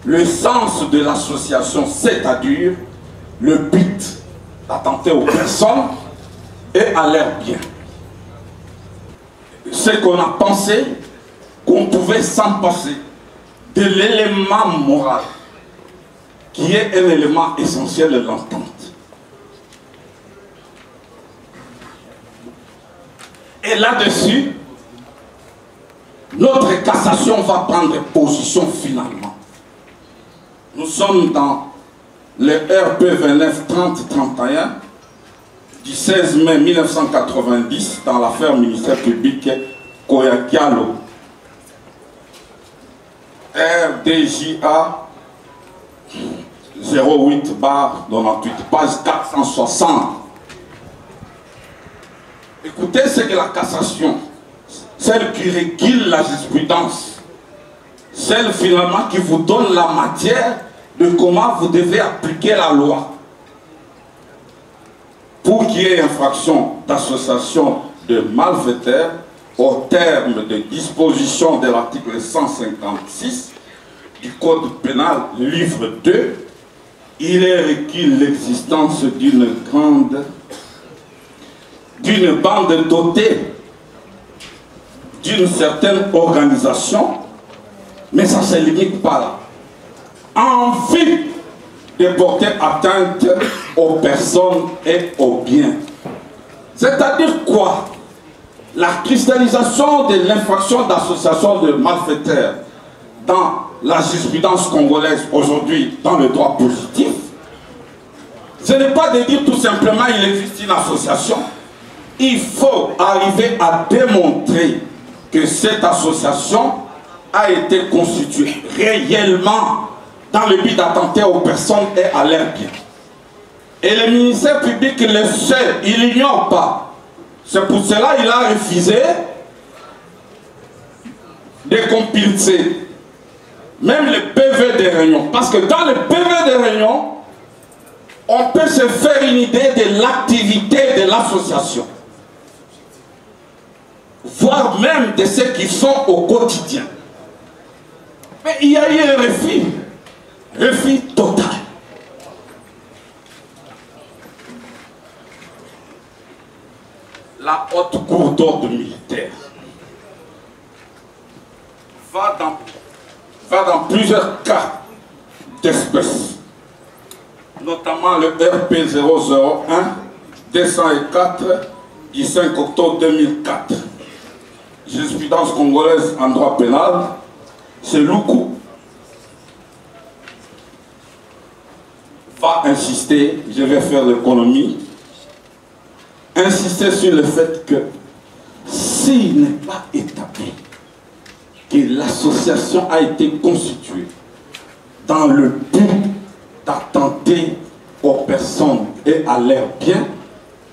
le sens de l'association, c'est-à-dire le but d'attenter aux personnes et à leur bien. Ce qu'on a pensé qu'on pouvait s'en passer de l'élément moral, qui est un élément essentiel de l'entente. Et là-dessus, notre cassation va prendre position finalement. Nous sommes dans le RP 29-30-31 du 16 mai 1990 dans l'affaire ministère public Koyakialo. RDJA 08/98, page 460. Écoutez ce que la cassation, celle qui régule la jurisprudence, celle finalement qui vous donne la matière de comment vous devez appliquer la loi. Pour qu'il y ait infraction d'association de malfaiteurs, au terme des dispositions de l'article 156 du Code pénal, livre 2, il est requis l'existence d'une bande dotée d'une certaine organisation, mais ça ne se limite pas là, en vue de porter atteinte aux personnes et aux biens. C'est-à-dire quoi? La cristallisation de l'infraction d'association de malfaiteurs dans la jurisprudence congolaise aujourd'hui dans le droit positif, ce n'est pas de dire tout simplement il existe une association. Il faut arriver à démontrer que cette association a été constituée réellement dans le but d'attenter aux personnes et à leurs biens. Et le ministère public le sait, il l'ignore pas. C'est pour cela qu'il a refusé de compulser même le PV des réunions. Parce que dans le PV des réunions, on peut se faire une idée de l'activité de l'association, voire même de ce qu'ils font au quotidien. Mais il y a eu un refus total. La haute cour d'ordre militaire va dans plusieurs cas d'espèces, notamment le RP 001-204 du 5 octobre 2004. Jurisprudence congolaise en droit pénal, c'est Loukou. Va insister, je vais faire l'économie, insister sur le fait que s'il n'est pas établi que l'association a été constituée dans le but d'attenter aux personnes et à leurs biens,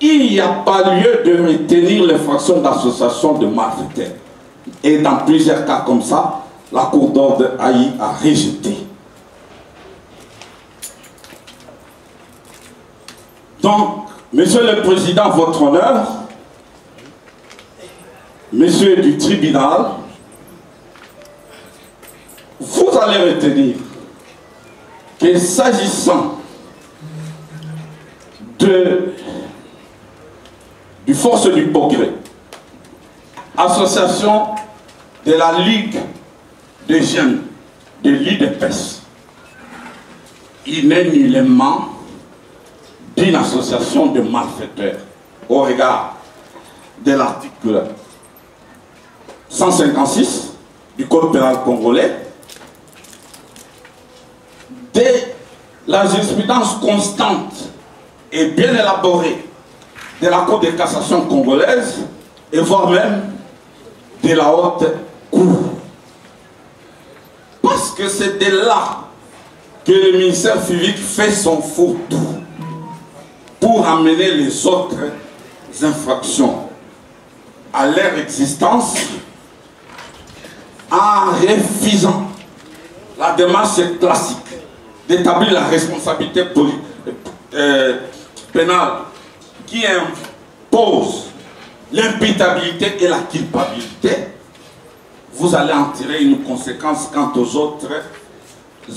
il n'y a pas lieu de retenir l'infraction d'association de malfaiteurs. Et dans plusieurs cas comme ça, la Cour d'ordre a rejeté. Donc, Monsieur le Président, votre honneur, Monsieur du tribunal, vous allez retenir que s'agissant du Force du Progrès, association de la Ligue des jeunes, de l'UDPS, il n'est nullement d'une association de malfaiteurs au regard de l'article 156 du Code pénal congolais, de la jurisprudence constante et bien élaborée de la Cour de cassation congolaise et voire même de la haute cour. Parce que c'est de là que le ministère public fait son faux tour pour amener les autres infractions à leur existence en refusant la démarche classique d'établir la responsabilité pénale qui impose l'imputabilité et la culpabilité, vous allez en tirer une conséquence quant aux autres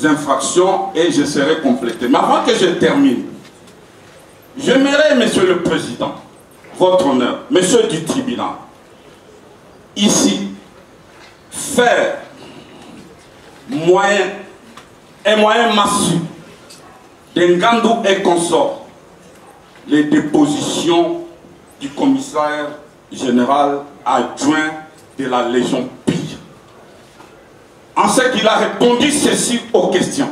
infractions et je serai complété. Mais avant que je termine, j'aimerais, Monsieur le Président, votre honneur, Monsieur du tribunal, ici, faire un moyen massif d'Ngandou et consorts les dépositions du commissaire général adjoint de la Légion Pire. En ce qu'il a répondu ceci aux questions.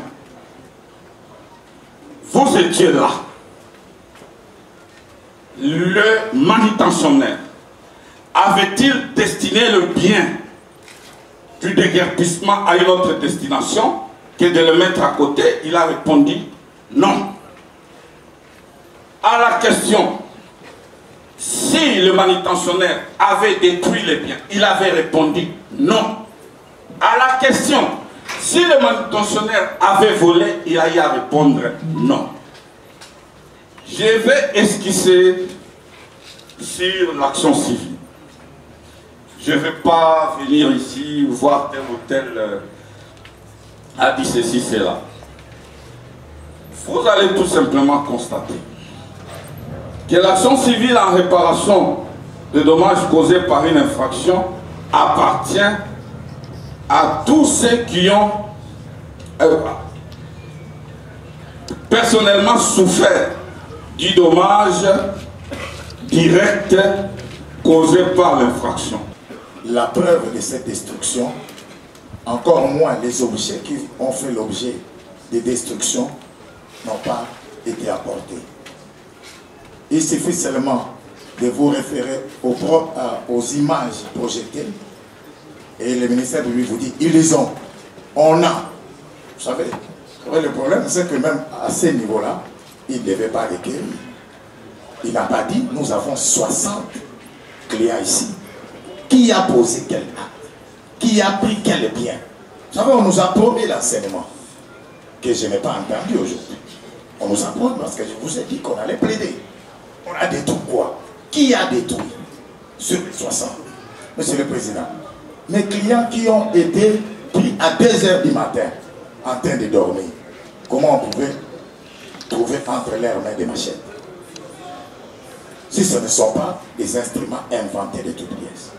Vous étiez là. Le manutentionnaire avait-il destiné le bien du déguerpissement à une autre destination que de le mettre à côté? Il a répondu non. À la question, si le manutentionnaire avait détruit les biens, il avait répondu non. À la question, si le manutentionnaire avait volé, il a eu à répondre non. Je vais esquisser sur l'action civile. Je ne vais pas venir ici voir tel ou tel a dit ceci, cela. Vous allez tout simplement constater que l'action civile en réparation de dommages causés par une infraction appartient à tous ceux qui ont personnellement souffert du dommage direct causé par l'infraction. La preuve de cette destruction, encore moins les objets qui ont fait l'objet de destruction, n'ont pas été apportés. Il suffit seulement de vous référer aux images projetées et le ministère public vous dit, ils ont, on a. Vous savez, le problème c'est que même à ce niveau-là, il ne devait pas requérir. Il n'a pas dit, nous avons 60 clients ici. Qui a posé quel acte? Qui a pris quel bien? Vous savez, on nous a promis l'enseignement que je n'ai pas entendu aujourd'hui. On nous a promis parce que je vous ai dit qu'on allait plaider. On a détruit quoi? Qui a détruit sur les 60? Monsieur le Président, mes clients qui ont été pris à 2 h du matin en train de dormir, comment on pouvait trouver entre leurs mains des machettes? Si ce ne sont pas des instruments inventés de toutes pièces.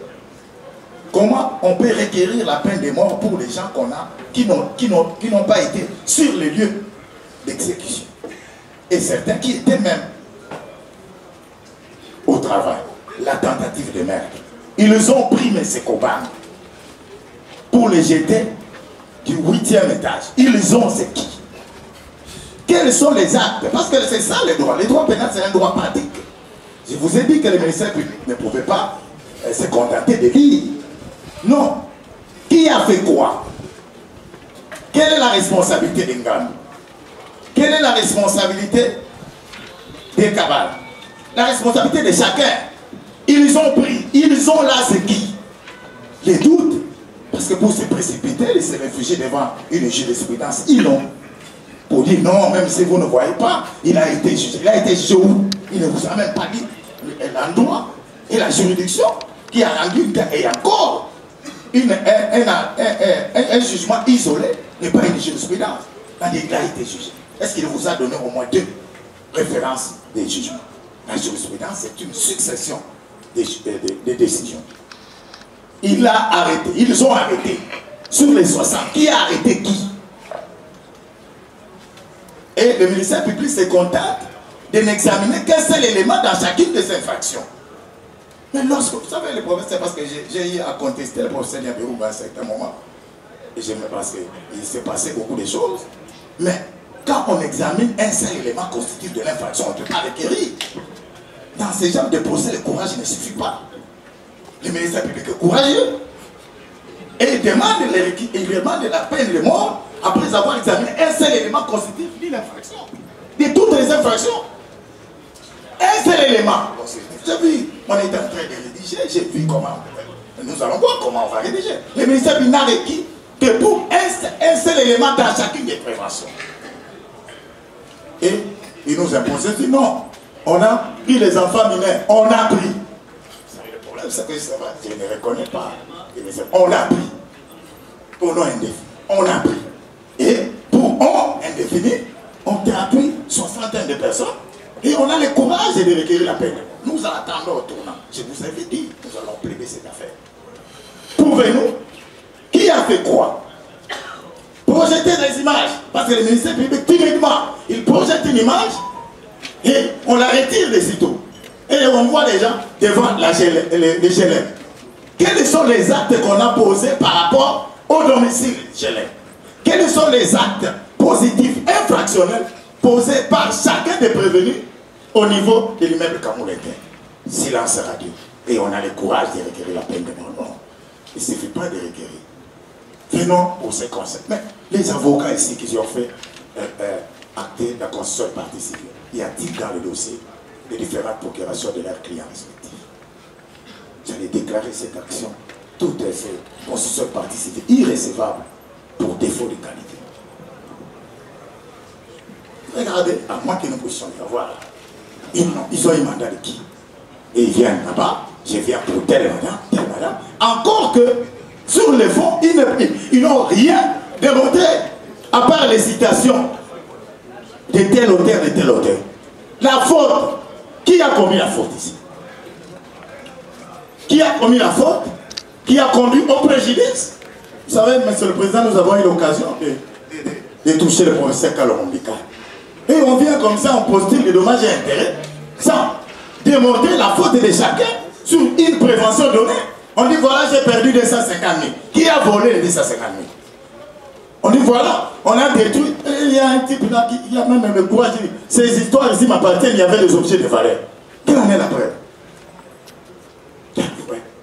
Comment on peut requérir la peine de mort pour les gens qu'on a qui n'ont pas été sur les lieux d'exécution? Et certains qui étaient même au travail, la tentative de meurtre. Ils ont pris M. Kobane pour les jeter du 8e étage. Ils ont c'est qui? Quels sont les actes? Parce que c'est ça le droit. Le droit pénal, c'est un droit pratique. Je vous ai dit que le ministère public ne pouvait pas se contenter de lire. Non. Qui a fait quoi? Quelle est la responsabilité d'Ngandou? Quelle est la responsabilité des cabales? La responsabilité de chacun. Ils ont pris, ils ont là ce qui? Les doutes. Parce que pour se précipiter et se réfugier devant une jurisprudence, ils l'ont. Pour dire non, même si vous ne voyez pas, il a été jugé. Il a été jugé où? Il ne vous a même pas dit l'endroit et la juridiction qui a rendu et encore un jugement isolé n'est pas une jurisprudence. Il a été jugé. Est-ce qu'il vous a donné au moins 2 références des jugements? La jurisprudence, c'est une succession de décisions. Il a arrêté, ils ont arrêté sur les 60. Qui a arrêté qui? Et le ministère public se contente de n'examiner qu'un seul élément dans chacune des infractions. Mais lorsque, vous savez, le problème, c'est parce que j'ai eu à contester le professeur Niabirouba à un certain moment. Et je me pense qu'il s'est passé beaucoup de choses. Mais quand on examine un seul élément constitutif de l'infraction, on ne peut pas requérir. Dans ces genres de procès, le courage ne suffit pas. Le ministère public est courageux. Et il demande la peine de mort après avoir examiné un seul élément constitutif de l'infraction. De toutes les infractions. Un seul élément constitutif. J'ai vu, on est en train de rédiger, j'ai vu comment. Nous allons voir comment on va rédiger. Le ministère n'a requis que pour un seul élément dans chacune des préventions. ils nous imposaient, ils disent non, on a pris les enfants mineurs, on a pris. Le problème, c'est que je ne reconnais pas. On a pris. Pour nom indéfini, on a pris. Et pour on indéfini, on a pris 60 de personnes et on a le courage de requérir la peine. Nous attendons au tournant. Je vous avais dit, nous allons plaider cette affaire. Prouvez-nous qui a fait quoi? Projeter des images. Parce que le ministère public, timidement, il projette une image et on la retire des sitôt. Et on voit les gens devant les GLM. Quels sont les actes qu'on a posés par rapport au domicile GLM? Quels sont les actes positifs, infractionnels posés par chacun des prévenus au niveau de l'immeuble Kamoulétain? Silence radio. Et on a le courage de requérir la peine de mort. Non. Il ne suffit pas de requérir. Venons pour ces concepts. Mais les avocats ici qui ont fait acter la constitution de partie civile, y a-t-il dans le dossier les différentes procurations de leurs clients respectifs? J'allais déclarer cette action, toutes ces constitutions de partie civile irrécevables pour défaut de qualité. Regardez, à moins que nous puissions les avoir, ils ont un mandat de qui? Et ils viennent là-bas, je viens pour telle madame. Encore que, sur le fond, ils n'ont rien démontré, à part les citations de tel auteur, de tel auteur. La faute, qui a commis la faute ici? Qui a commis la faute? Qui a conduit au préjudice? Vous savez, Monsieur le Président, nous avons eu l'occasion de toucher le professeur Kalombica. Et on vient comme ça, on postule des dommages et intérêts, sans démontrer la faute de chacun sur une prévention donnée. On dit voilà, j'ai perdu 250 000. Qui a volé les 250 000? On dit voilà, on a détruit. Il y a un type là qui a même le courage. Ces histoires ici m'appartiennent, il y avait des objets de valeur. Quelle en est la preuve?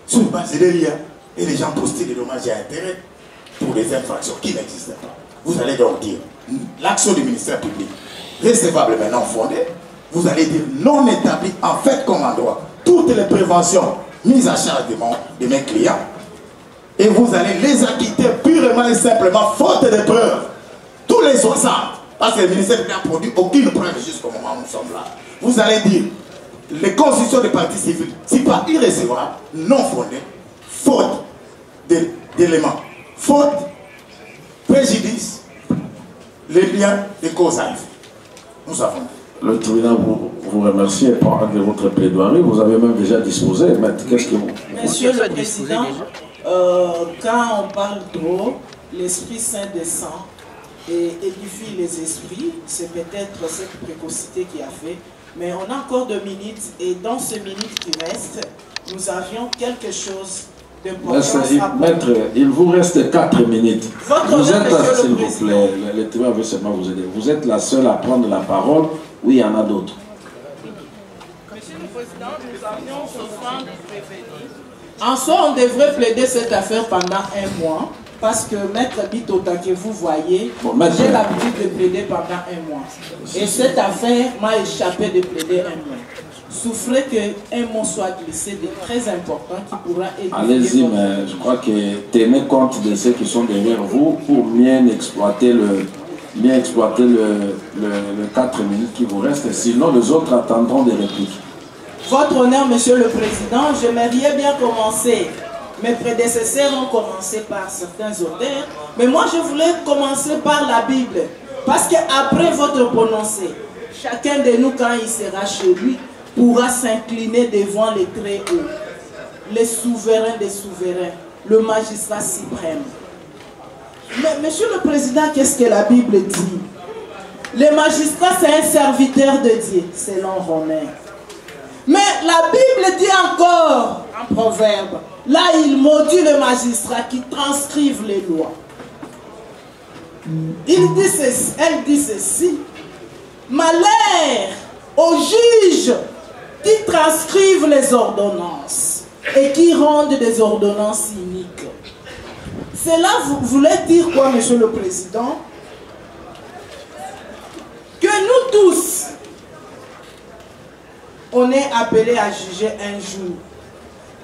Sur une base de l'IA, et les gens postulent des dommages et intérêts pour des infractions qui n'existent pas. Vous allez donc dire l'action du ministère public recevable mais non fondée. Vous allez dire non établie en fait comme en droit. Toutes les préventions mises à charge de mes clients. Et vous allez les acquitter purement et simplement faute de preuves. Tous les 60. Parce que le ministère n'a produit aucune preuve jusqu'au moment où nous sommes là. Vous allez dire les constitutions des partis civils, si pas irrécevables, non fondées, faute d'éléments, faute, préjudice, les liens des causes à effet. Nous avons. Le tribunal vous remercie et prend acte de votre plaidoirie. Vous avez même déjà disposé. Maître, qu'est-ce que vous... Monsieur le Président, quand on parle trop, l'Esprit Saint descend et édifie les esprits. C'est peut-être cette précocité qui a fait. Mais on a encore 2 minutes et dans ces minutes qui restent, nous avions quelque chose d'important. Maître, il vous reste 4 minutes. Vous êtes, s'il vous plaît, le tribunal veut seulement vous aider. Vous êtes la seule à prendre la parole. Oui, il y en a d'autres. Monsieur le Président, nous avions souffrant de prévenir. En soi, on devrait plaider cette affaire pendant 1 mois. Parce que Maître Bitota, que vous voyez, bon, j'ai l'habitude de plaider pendant 1 mois. Et cette affaire m'a échappé de plaider 1 mois. Souffrez qu'un mot soit glissé de très important qui pourra aider. Allez-y, mais je crois que tenez compte de ceux qui sont derrière vous pour bien exploiter le 4 minutes qui vous reste. Sinon, les autres attendront des répliques. Votre honneur, Monsieur le Président, j'aimerais bien commencer. Mes prédécesseurs ont commencé par certains auteurs, mais moi je voulais commencer par la Bible. Parce qu'après votre prononcé, chacun de nous, quand il sera chez lui, pourra s'incliner devant les très hauts, les souverains des souverains, le magistrat suprême. Mais Monsieur le Président, qu'est-ce que la Bible dit? Le magistrat, c'est un serviteur de Dieu, selon Romain. Mais la Bible dit encore, en proverbe, là il maudit le magistrat qui transcrive les lois. Elle dit ceci, malheur aux juges qui transcrivent les ordonnances et qui rendent des ordonnances iniques. Cela voulait dire quoi, Monsieur le Président? Que nous tous, on est appelé à juger un jour,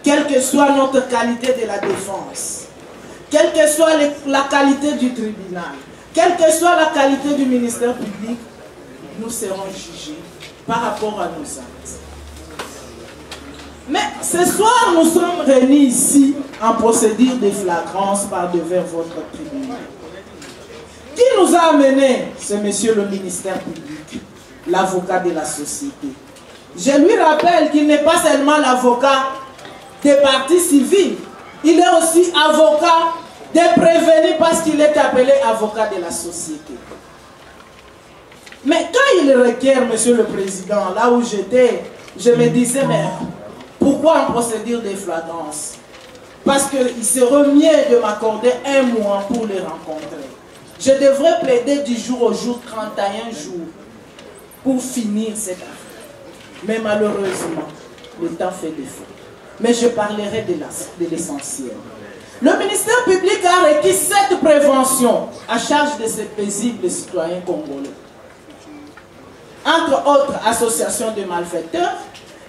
quelle que soit notre qualité de la défense, quelle que soit la qualité du tribunal, quelle que soit la qualité du ministère public, nous serons jugés par rapport à nos actes. Mais ce soir, nous sommes réunis ici en procédure de flagrance par devers votre tribunal. Qui nous a amenés? C'est monsieur le ministère public, l'avocat de la société. Je lui rappelle qu'il n'est pas seulement l'avocat des partis civils, il est aussi avocat des prévenus parce qu'il est appelé avocat de la société. Mais quand il requiert, monsieur le président, là où j'étais, je me disais, mais pourquoi en procédure de flagrance? Parce qu'il serait mieux de m'accorder un mois pour les rencontrer. Je devrais plaider du jour au jour, 31 jours, pour finir cette affaire. Mais malheureusement, le temps fait défaut. Mais je parlerai de l'essentiel. Le ministère public a requis cette prévention à charge de ces paisibles citoyens congolais. Entre autres associations de malfaiteurs,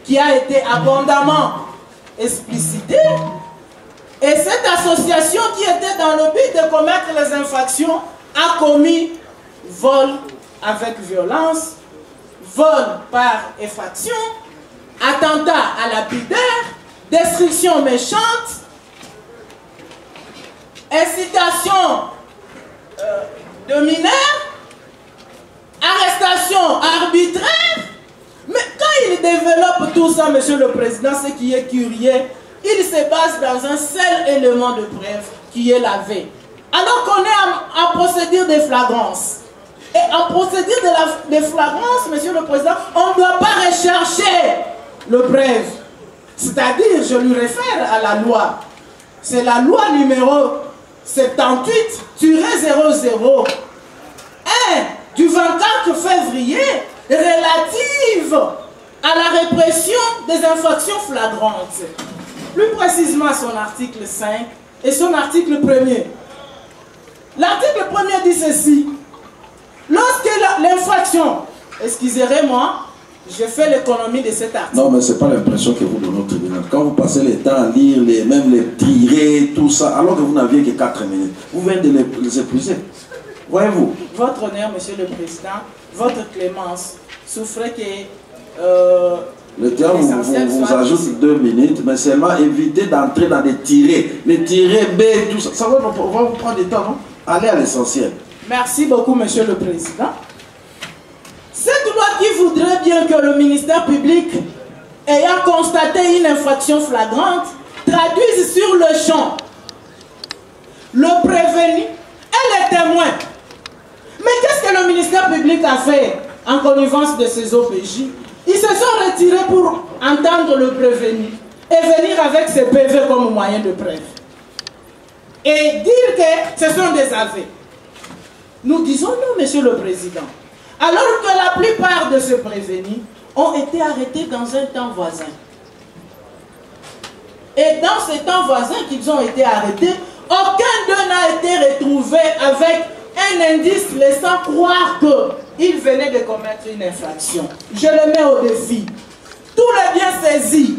qui a été abondamment explicitée. Et cette association qui était dans le but de commettre les infractions a commis vol avec violence, vol par effraction, attentat à lapidaire, destruction méchante, incitation de mineurs, arrestation arbitraire. Mais quand il développe tout ça, monsieur le président, ce qui est curieux, il se base dans un seul élément de preuve qui est lavé. Alors qu'on est en procédure de flagrance. Et en procédure de flagrance, monsieur le président, on ne doit pas rechercher le preuve. C'est-à-dire, je lui réfère à la loi. C'est la loi numéro 78-00 du 24 février relative à la répression des infractions flagrantes. Plus précisément son article 5 et son article 1er. L'article 1er dit ceci. Lorsque l'infraction, excusez-moi, je fais l'économie de cet article. Non, mais ce n'est pas l'impression que vous donnez au tribunal. Quand vous passez le temps à lire, même les tirer, tout ça, alors que vous n'aviez que 4 minutes, vous venez de les épuiser. Voyez-vous? Votre honneur, monsieur le président, votre clémence, souffrez que... le terme vous ajoute 2 minutes, mais seulement éviter d'entrer dans des tirés. Les tirés B, tout ça, ça va vous prendre du temps, non? Allez à l'essentiel. Merci beaucoup, monsieur le président. Cette loi qui voudrait bien que le ministère public, ayant constaté une infraction flagrante, traduise sur le champ le prévenu et les témoins. Mais qu'est-ce que le ministère public a fait en connivence de ces OPJ? Ils se sont retirés pour entendre le prévenu et venir avec ses PV comme moyen de preuve. Et dire que ce sont des aveux. Nous disons non, monsieur le président. Alors que la plupart de ces prévenus ont été arrêtés dans un temps voisin. Et dans ce temps voisin qu'ils ont été arrêtés, aucun d'eux n'a été retrouvé avec un indice laissant croire qu'il venait de commettre une infraction. Je le mets au défi. Tous les biens saisis,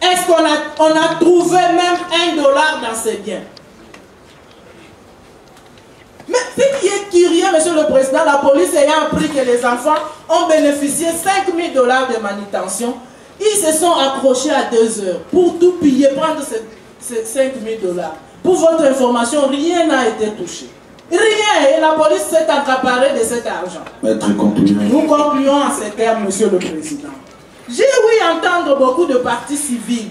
est-ce qu'on a trouvé même $1 dans ces biens? Mais ce qui est curieux, monsieur le président, la police ayant appris que les enfants ont bénéficié $5 000 de manutention, ils se sont accrochés à 2 heures pour tout piller, prendre ces $5 000. Pour votre information, rien n'a été touché. Rien, et la police s'est accaparée de cet argent. Maître, concluons. Nous concluons en ces termes, monsieur le président. J'ai ouï entendre beaucoup de partis civils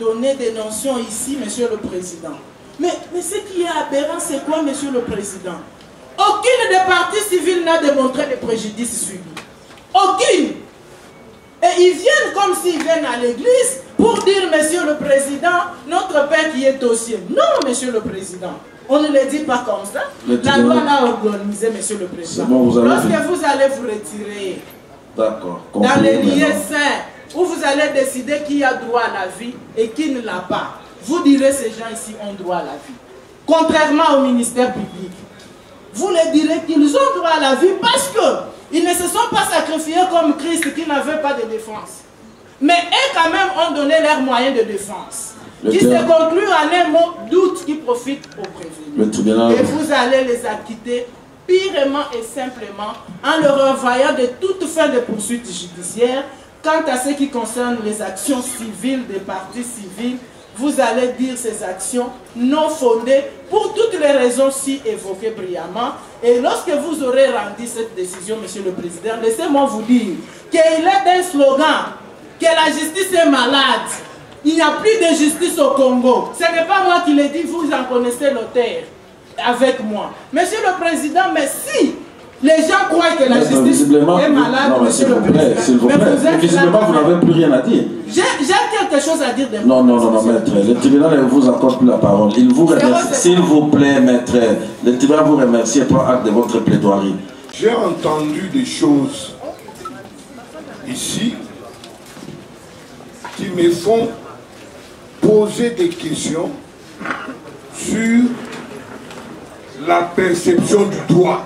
donner des notions ici, monsieur le président. Mais ce qui est aberrant, c'est quoi, monsieur le président? Aucune des partis civils n'a démontré de préjudice subi. Aucune. Et ils viennent comme s'ils viennent à l'église pour dire, monsieur le président, notre Père qui est aux cieux. Non, monsieur le président. On ne le dit pas comme ça. La loi l'a organisé, monsieur le président. Bon, lorsque vous allez vous retirer dans les lieux saints, où vous allez décider qui a droit à la vie et qui ne l'a pas, vous direz ces gens ici ont droit à la vie. Contrairement au ministère public. Vous les direz qu'ils ont droit à la vie parce qu'ils ne se sont pas sacrifiés comme Christ qui n'avait pas de défense. Mais eux quand même ont donné leurs moyens de défense. Qui se conclut en un mot doute qui profite aux prévenus. Et vous allez les acquitter purement et simplement en le renvoyant de toute fin de poursuite judiciaire. Quant à ce qui concerne les actions civiles des partis civils, vous allez dire ces actions non fondées pour toutes les raisons si évoquées brillamment. Et lorsque vous aurez rendu cette décision, Monsieur le Président, laissez-moi vous dire qu'il est d'un slogan que la justice est malade. Il n'y a plus de justice au Congo. Ce n'est pas moi qui l'ai dit, vous en connaissez l'auteur avec moi. Monsieur le Président, mais si les gens croient que la justice est malade, non, Monsieur le Président, s'il vous plaît, visiblement vous n'avez plus rien à dire. J'ai quelque chose à dire. Non, maître, le tribunal ne vous accorde plus la parole. Il vous remercie, s'il vous plaît, maître, le tribunal vous remercie et prend acte de votre plaidoirie. J'ai entendu des choses ici qui me font poser des questions sur la perception du droit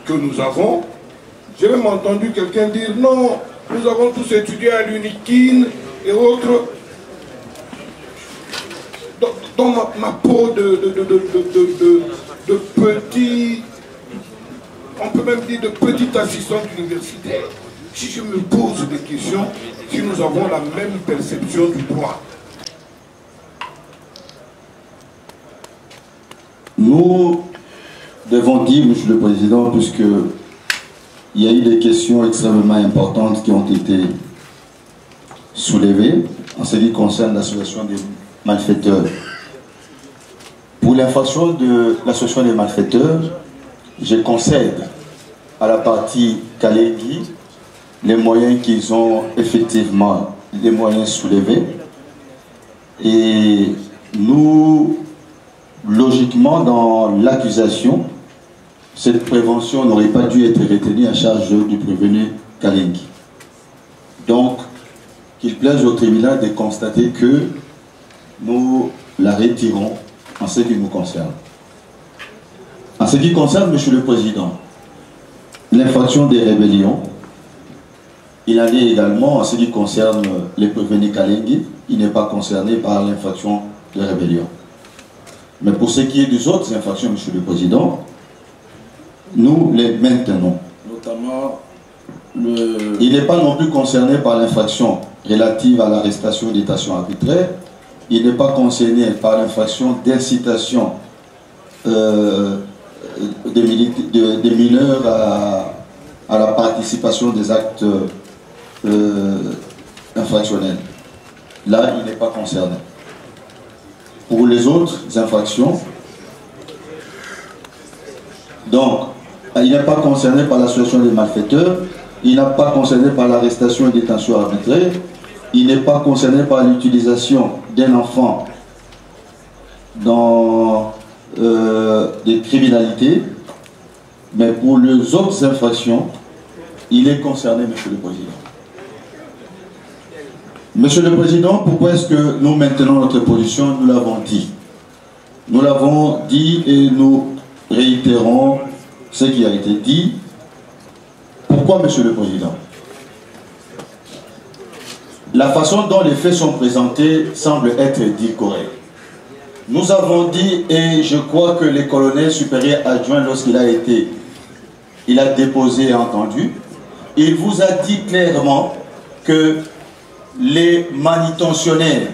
que nous avons. J'ai même entendu quelqu'un dire non, nous avons tous étudié à l'UNIKIN et autres. Dans ma peau de petit, on peut même dire de petit assistant universitaire, si je me pose des questions, si nous avons la même perception du droit. Nous devons dire, Monsieur le Président, puisque il y a eu des questions extrêmement importantes qui ont été soulevées en ce qui concerne l'association des malfaiteurs. Pour l'infraction de l'association des malfaiteurs, je concède à la partie Kalengi les moyens qu'ils ont effectivement, les moyens soulevés. Et nous, logiquement, dans l'accusation, cette prévention n'aurait pas dû être retenue à charge du prévenu Kalengi. Donc, qu'il plaise au tribunal de constater que nous la retirons en ce qui nous concerne. En ce qui concerne, Monsieur le Président, l'infraction des rébellions, il en est également en ce qui concerne les prévenus Kalengi, il n'est pas concerné par l'infraction de rébellion. Mais pour ce qui est des autres infractions, Monsieur le Président, nous les maintenons. Notamment, il n'est pas non plus concerné par l'infraction relative à l'arrestation et détention arbitraire. Il n'est pas concerné par l'infraction d'incitation des mineurs à la participation des actes infractionnels. Là, il n'est pas concerné. Pour les autres infractions, donc, il n'est pas concerné par l'association des malfaiteurs, il n'est pas concerné par l'arrestation et détention arbitraire, il n'est pas concerné par l'utilisation d'un enfant dans des criminalités, mais pour les autres infractions, il est concerné, Monsieur le Président. Monsieur le Président, pourquoi est-ce que nous maintenons notre position? Nous l'avons dit. Nous l'avons dit et nous réitérons ce qui a été dit. Pourquoi, Monsieur le Président? La façon dont les faits sont présentés semble être dit correct. Nous avons dit, et je crois que le colonel supérieur adjoint, lorsqu'il a déposé et entendu, il vous a dit clairement que les manutentionnaires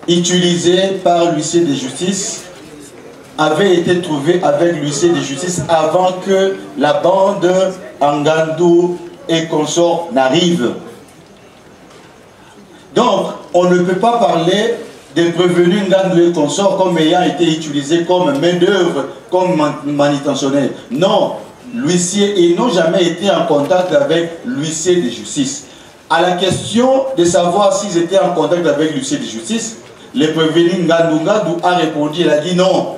utilisés par l'huissier de justice avaient été trouvés avec l'huissier de justice avant que la bande Ngandou et consorts n'arrive. Donc, on ne peut pas parler des prévenus Ngandou et consorts comme ayant été utilisés comme main-d'œuvre, comme manutentionnaires. Non, l'huissier, ils n'ont jamais été en contact avec l'huissier de justice. À la question de savoir s'ils étaient en contact avec l'huissier de justice, le prévenu Ngandou a répondu, il a dit non.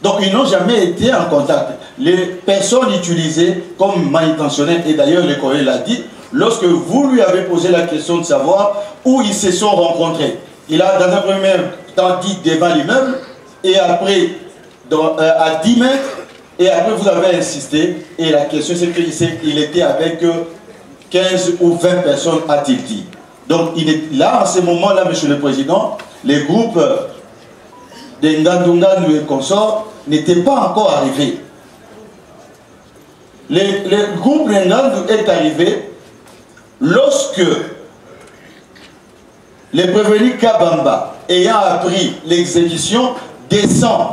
Donc ils n'ont jamais été en contact. Les personnes utilisées comme manutentionnaires, et d'ailleurs le colonel l'a dit, lorsque vous lui avez posé la question de savoir où ils se sont rencontrés, il a dans un premier temps dit devant l'immeuble, et après à 10 mètres, et après vous avez insisté, et la question c'est qu'il était avec 15 ou 20 personnes, a-t-il dit. Donc il est là, en ce moment-là, Monsieur le Président, les groupes des Ngandungandu et consorts n'était pas encore arrivé. Le groupe Ngandu est arrivé lorsque les prévenus Kabamba, ayant appris l'exécution, descend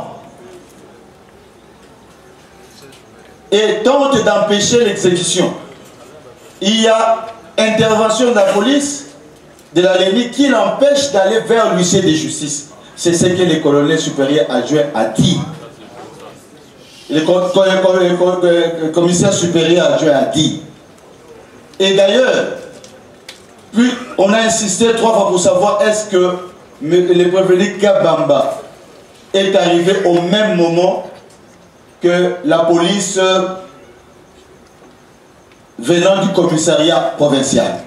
et tente d'empêcher l'exécution. Il y a intervention de la police de la LENI qui l'empêche d'aller vers l'huissier de justice. C'est ce que le colonel supérieur adjoint a dit. Le commissaire supérieur adjoint a dit. Et d'ailleurs, puis on a insisté 3 fois pour savoir est-ce que le prévenu Kabamba est arrivé au même moment que la police venant du commissariat provincial.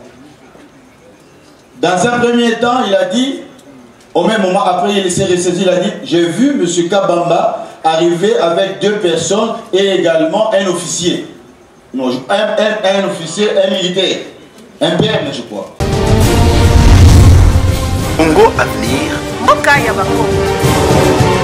Dans un premier temps, il a dit, au même moment, après il s'est ressaisi, il a dit, j'ai vu M. Kabamba arriver avec 2 personnes et également un officier. Non, un officier, un militaire, un PM, je crois. Congo Avenir. Mboka ya Bakongo.